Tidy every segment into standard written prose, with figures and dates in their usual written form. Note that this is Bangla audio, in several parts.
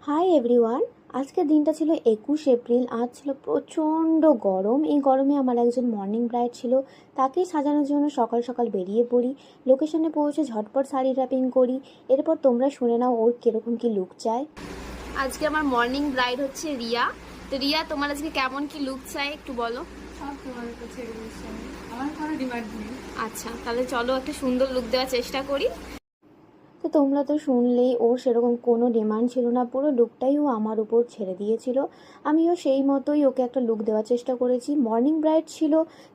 Hi everyone. আজকের দিনটা ছিল 21 এপ্রিল। আজ ছিল প্রচণ্ড গরম। এই গরমে আমার একজন মর্নিং ব্রাইড ছিল, তাকেই সাজানোর জন্য সকাল সকাল বেরিয়ে পড়ি। লোকেশনে পৌঁছে ঝটপট শাড়ি র্যাপিং করি। এরপর তোমরা শুনে নাও ওর কীরকম কী লুক চাই। আজকে আমার মর্নিং ব্রাইড হচ্ছে রিয়া। তো রিয়া, তোমার আজকে কেমন কি লুক চাই একটু বলো। সব তোমার উপর ছেড়ে দিয়েছি, আমার কোনো ডিমান্ড নেই। আচ্ছা, তাহলে চলো একটা সুন্দর লুক দেওয়ার চেষ্টা করি। তো তোমরা তো শুনলেই, ওর সেরকম কোনো ডিমান্ড ছিল না, পুরো লুকটাই ও আমার উপর ছেড়ে দিয়েছিল। আমিও সেই মতোই ওকে একটা লুক দেওয়ার চেষ্টা করেছি। মর্নিং ব্রাইড ছিল,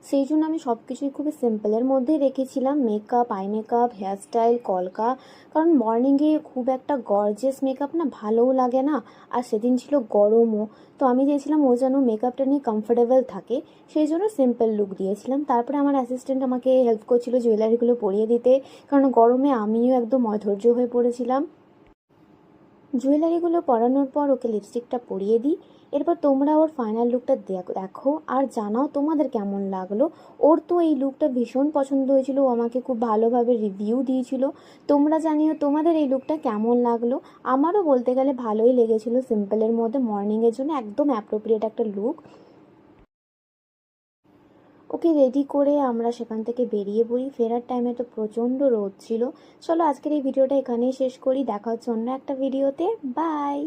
সেই জন্য আমি সব কিছুই খুবই সিম্পলের মধ্যেই রেখেছিলাম। মেকআপ, আই মেকআপ, হেয়ারস্টাইল, কলকা। কারণ মর্নিংয়ে খুব একটা গর্জিয়াস মেকআপ না ভালোও লাগে না, আর সেদিন ছিল গরমও। তো আমি চেয়েছিলাম ও যেন মেকআপটা নিয়ে কমফোর্টেবল থাকে, সেই জন্য সিম্পল লুক দিয়েছিলাম। তারপরে আমার অ্যাসিস্ট্যান্ট আমাকে হেল্প করছিল জুয়েলারিগুলো পরিয়ে দিতে, কারণ গরমে আমিও একদম অধৈর্য হয়ে পড়েছিলাম। জুয়েলারিগুলো পরানোর পর ওকে লিপস্টিকটা পরিয়ে দিই। এরপর তোমরা ওর ফাইনাল লুকটা দেখো আর জানাও তোমাদের কেমন লাগলো। ওর তো এই লুকটা ভীষণ পছন্দ হয়েছিল, ও আমাকে খুব ভালোভাবে রিভিউ দিয়েছিল। তোমরা জানিও তোমাদের এই লুকটা কেমন লাগলো। আমারও বলতে গেলে ভালোই লেগেছিল, সিম্পলের মধ্যে মর্নিংয়ের জন্য একদম অ্যাপ্রোপ্রিয়েট একটা লুক। ওকে রেডি করে আমরা সেখান থেকে বেরিয়ে পড়ি। ফেরার টাইমে তো প্রচণ্ড রোদ ছিল। চলো আজকের এই ভিডিওটা এখানেই শেষ করি, দেখা হচ্ছে অন্য একটা ভিডিওতে। বাই।